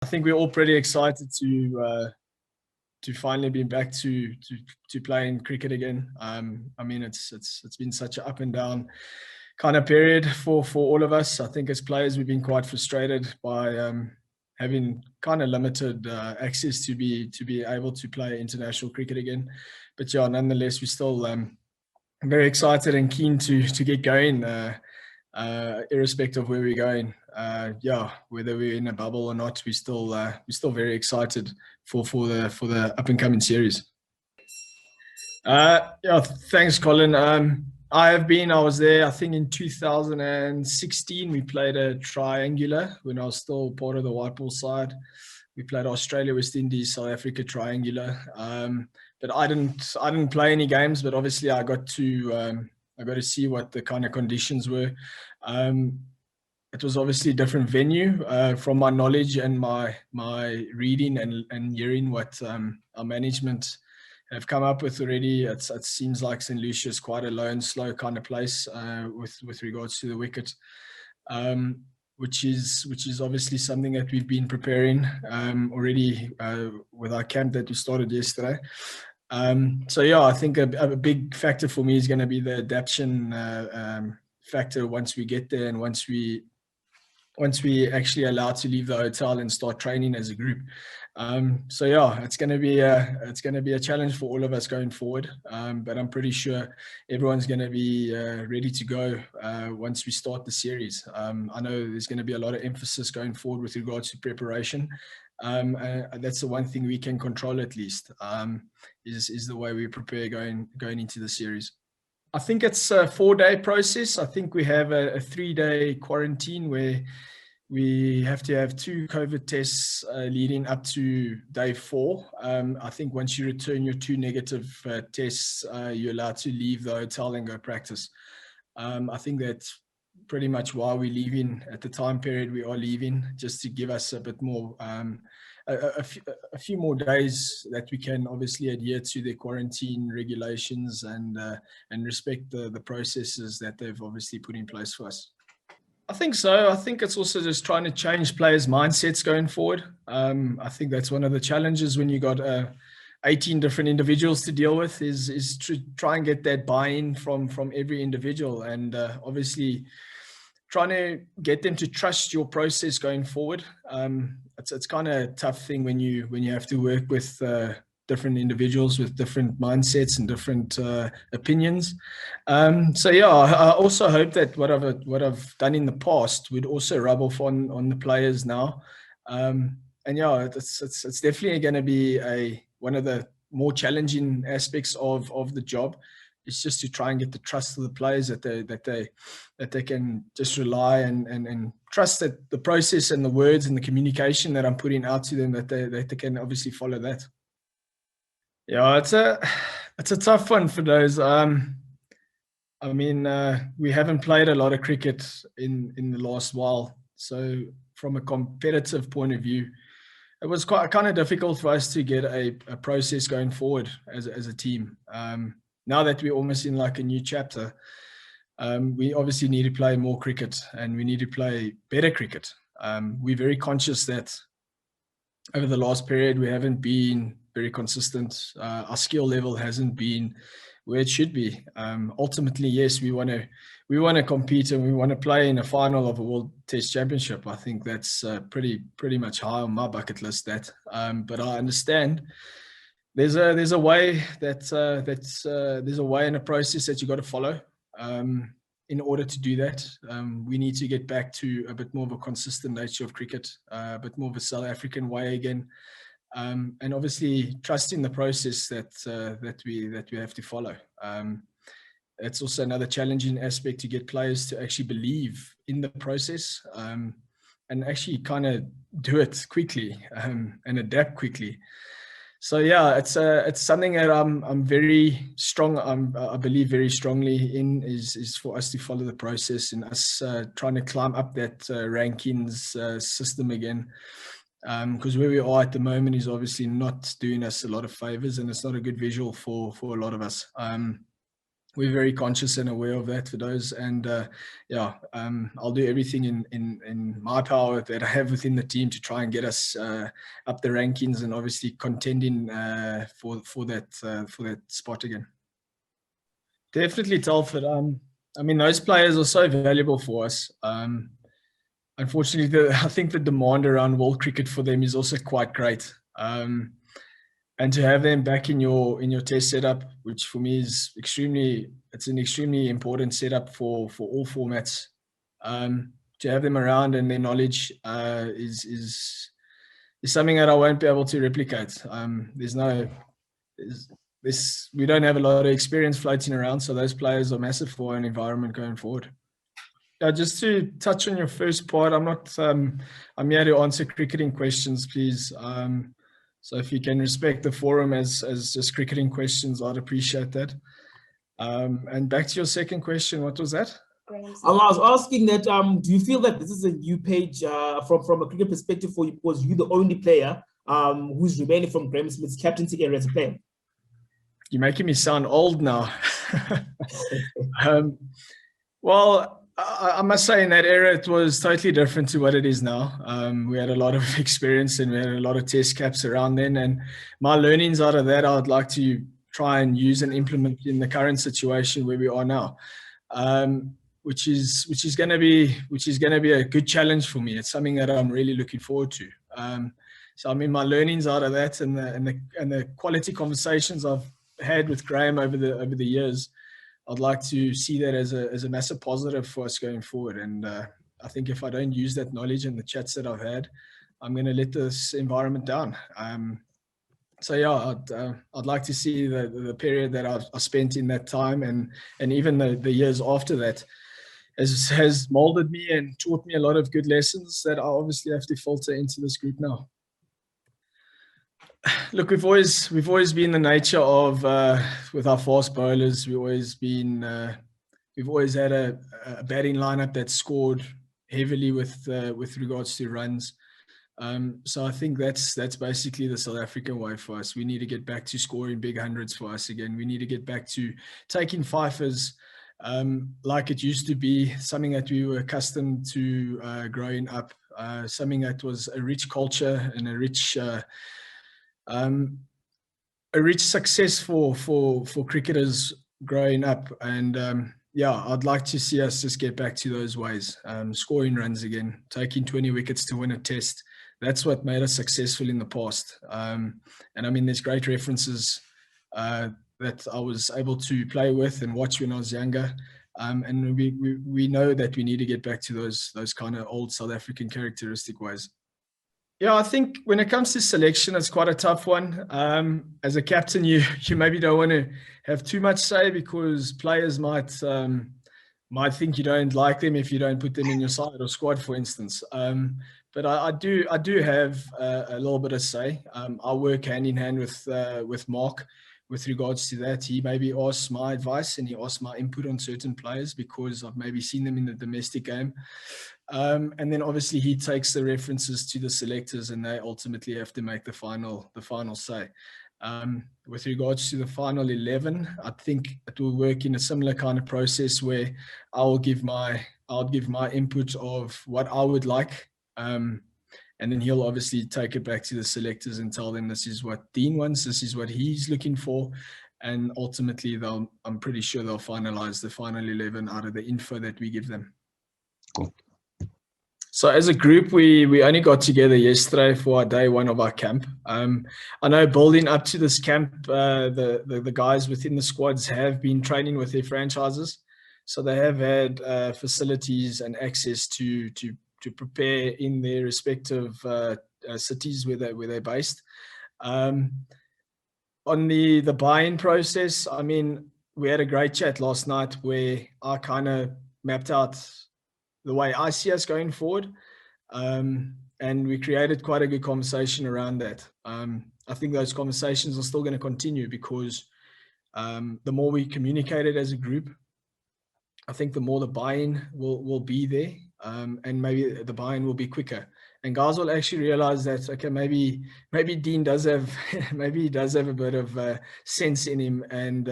I think we're all pretty excited to finally be back to playing cricket again. I mean, it's been such an up and down kind of period for all of us. I think as players, we've been quite frustrated by having kind of limited access to be able to play international cricket again. But yeah, nonetheless, we're still very excited and keen to get going. Irrespective of where we're going, yeah, whether we're in a bubble or not, we're still very excited for the up and coming series. Yeah, thanks, Colin. I was there, I think in 2016, we played a triangular when I was still part of the white ball side. We played Australia, West Indies, South Africa triangular. But I didn't play any games, but obviously I got to see what the kind of conditions were. It was obviously a different venue. From my knowledge and my reading and hearing what our management have come up with already, it seems like St. Lucia is quite a low and slow kind of place with regards to the wicket, which is obviously something that we've been preparing already with our camp that we started yesterday. So yeah, I think a big factor for me is going to be the adaptation factor once we get there and once we actually allowed to leave the hotel and start training as a group. So yeah, it's going to be a challenge for all of us going forward. But I'm pretty sure everyone's going to be ready to go once we start the series. I know there's going to be a lot of emphasis going forward with regards to preparation. That's the one thing we can control, at least, is the way we prepare going into the series. I think it's a 4-day process. I think we have a 3-day quarantine where we have to have 2 COVID tests leading up to day 4. I think once you return your 2 negative tests, you're allowed to leave the hotel and go practice. I think that's pretty much why we're leaving at the time period we are leaving, just to give us a bit more, a few more days that we can obviously adhere to the quarantine regulations and respect the processes that they've obviously put in place for us. I think so. I think it's also just trying to change players' mindsets going forward. I think that's one of the challenges when you got 18 different individuals to deal with is to try and get that buy-in from every individual, and obviously trying to get them to trust your process going forward. It's kind of a tough thing when you have to work with different individuals with different mindsets and different opinions. So yeah, I also hope that what I've done in the past would also rub off on the players now. And yeah, it's definitely going to be one of the more challenging aspects of the job. It's just to try and get the trust of the players that they can just rely and trust that the process and the words and the communication that I'm putting out to them, that they can obviously follow that. Yeah, it's a tough one for those. I mean, we haven't played a lot of cricket in the last while, so from a competitive point of view, it was quite kind of difficult for us to get a process going forward as a team. Now that we're almost in like a new chapter, we obviously need to play more cricket and we need to play better cricket. We're very conscious that over the last period, we haven't been very consistent. Our skill level hasn't been where it should be. Ultimately, yes, we want to compete and we want to play in a final of a World Test Championship. I think that's pretty much high on my bucket list. But I understand there's a way there's a way and a process that you got to follow. In order to do that, we need to get back to a bit more of a consistent nature of cricket, a bit more of a South African way again, and obviously trusting the process that we have to follow. It's also another challenging aspect to get players to actually believe in the process and actually kind of do it quickly and adapt quickly. So yeah, it's something that I'm very strong. I believe very strongly in is for us to follow the process and us trying to climb up that rankings system again. Because where we are at the moment is obviously not doing us a lot of favors, and it's not a good visual for a lot of us. we're very conscious and aware of that for those. And yeah, I'll do everything in my power that I have within the team to try and get us up the rankings and obviously contending for that spot again. Definitely Telford. I mean, those players are so valuable for us. Unfortunately, I think the demand around world cricket for them is also quite great. And to have them back in your test setup, which for me is it's an extremely important setup for all formats. To have them around and their knowledge is something that I won't be able to replicate. We don't have a lot of experience floating around, so those players are massive for an environment going forward. Just to touch on your first part, I'm here to answer cricketing questions, please. So if you can respect the forum as just cricketing questions, I'd appreciate that. And back to your second question, what was that? I was asking that, do you feel that this is a new page from a cricket perspective for you, because you're the only player who's remaining from Graeme Smith's captaincy era as a player? You're making me sound old now. Well, I must say in that era, it was totally different to what it is now. We had a lot of experience and we had a lot of test caps around then. And my learnings out of that, I would like to try and use and implement in the current situation where we are now, which is going to be a good challenge for me. It's something that I'm really looking forward to. So I mean, my learnings out of that and the quality conversations I've had with Graeme over the years, I'd like to see that as a massive positive for us going forward. And I think if I don't use that knowledge and the chats that I've had, I'm going to let this environment down. So yeah, I'd like to see the period that I spent in that time and even the years after that has molded me and taught me a lot of good lessons that I obviously have to filter into this group now. Look, we've always been the nature of with our fast bowlers. We've always had a batting lineup that scored heavily with regards to runs. So I think that's basically the South African way for us. We need to get back to scoring big hundreds for us again. We need to get back to taking fifers like it used to be, something that we were accustomed to growing up, something that was a rich culture and a rich success for cricketers growing up. And yeah, I'd like to see us just get back to those ways, scoring runs again, taking 20 wickets to win a test. That's what made us successful in the past. And I mean, there's great references that I was able to play with and watch when I was younger. And we know that we need to get back to those kind of old South African characteristic ways. Yeah, I think when it comes to selection, it's quite a tough one. As a captain, you maybe don't want to have too much say because players might think you don't like them if you don't put them in your side or squad, for instance. But I do have a little bit of say. I work hand in hand with Mark with regards to that. He maybe asks my advice and he asks my input on certain players because I've maybe seen them in the domestic game. And then obviously he takes the references to the selectors and they ultimately have to make the final say. With regards to the final 11, I think it will work in a similar kind of process where I'll give my input of what I would like. And then he'll obviously take it back to the selectors and tell them this is what Dean wants, this is what he's looking for. And ultimately, I'm pretty sure they'll finalize the final 11 out of the info that we give them. Cool. So as a group, we only got together yesterday for our day one of our camp. I know building up to this camp, the guys within the squads have been training with their franchises. So they have had facilities and access to prepare in their respective cities where they're based. On the buy-in process, I mean, we had a great chat last night where I kind of mapped out the way I see us going forward. And we created quite a good conversation around that. I think those conversations are still going to continue because the more we communicate it as a group, I think the more the buy-in will be there. And maybe the buy-in will be quicker. And guys will actually realize that, okay, maybe Dean does have, maybe he does have a bit of sense in him. And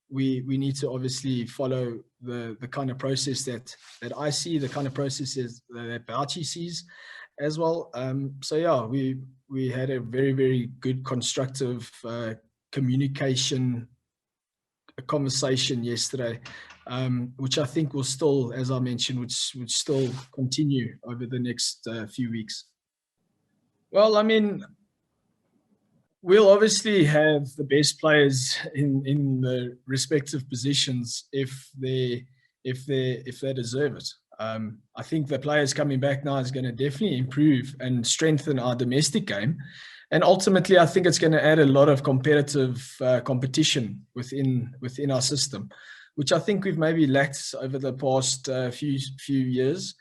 we need to obviously follow the kind of process that I see, the kind of processes that Bouchy sees as well. So yeah, we had a very, very good constructive communication conversation yesterday, which I think will still, as I mentioned, would still continue over the next few weeks. Well, I mean, we'll obviously have the best players in the respective positions if they deserve it. I think the players coming back now is going to definitely improve and strengthen our domestic game, and ultimately, I think it's going to add a lot of competitive competition within our system, which I think we've maybe lacked over the past few years.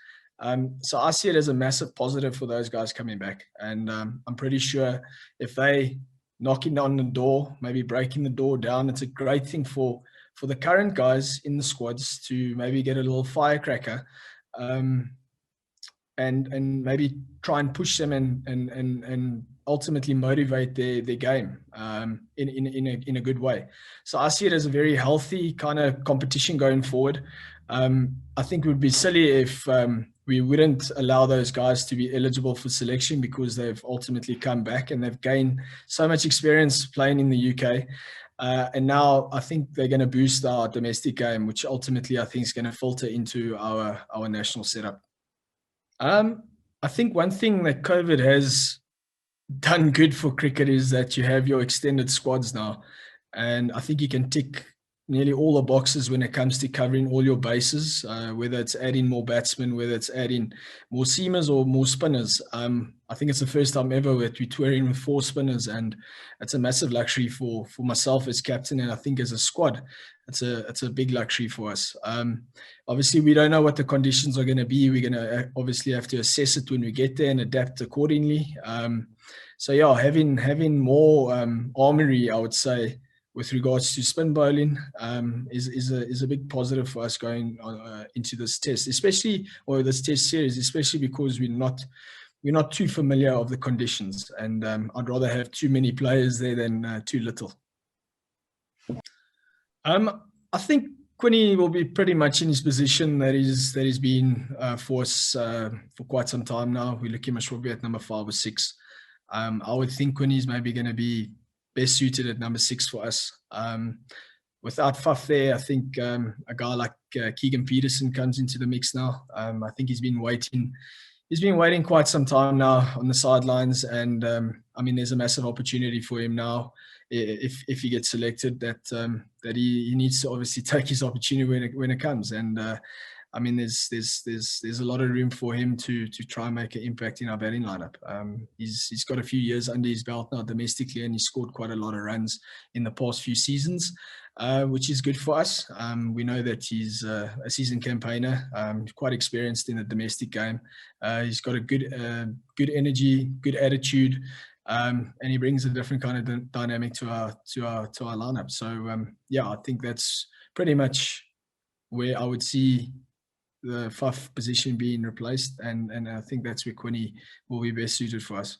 So I see it as a massive positive for those guys coming back, and I'm pretty sure if they knocking on the door, maybe breaking the door down, it's a great thing for the current guys in the squads to maybe get a little firecracker, and maybe try and push them and ultimately motivate their game in a good way. So I see it as a very healthy kind of competition going forward. I think it would be silly if we wouldn't allow those guys to be eligible for selection, because they've ultimately come back and they've gained so much experience playing in the UK. And now I think they're going to boost our domestic game, which ultimately I think is going to filter into our national setup. I think one thing that COVID has done good for cricket is that you have your extended squads now, and I think you can tick nearly all the boxes when it comes to covering all your bases, whether it's adding more batsmen, whether it's adding more seamers or more spinners. I think it's the first time ever that we're touring with 4 spinners, and it's a massive luxury for myself as captain, and I think as a squad, it's a big luxury for us. Obviously, we don't know what the conditions are going to be. We're going to obviously have to assess it when we get there and adapt accordingly. So yeah, having more armory, I would say, with regards to spin bowling, is a big positive for us going into this test, or this test series, especially because we're not too familiar of the conditions, and I'd rather have too many players there than too little. I think Quinny will be pretty much in his position that he's been for us for quite some time now. We look him as probably at number 5 or 6. I would think Quinny's maybe going to be best suited at number 6 for us. Without Faf there, I think a guy like Keegan Peterson comes into the mix now. I think he's been waiting quite some time now on the sidelines, and I mean, there's a massive opportunity for him now if he gets selected, that he needs to obviously take his opportunity when it comes. And I mean, there's a lot of room for him to try and make an impact in our batting lineup. He's got a few years under his belt now domestically, and he's scored quite a lot of runs in the past few seasons, which is good for us. We know that he's a seasoned campaigner, quite experienced in the domestic game. He's got a good energy, good attitude, and he brings a different kind of dynamic to our lineup. So yeah, I think that's pretty much where I would see the Faf position being replaced, and I think that's where Quinny will be best suited for us.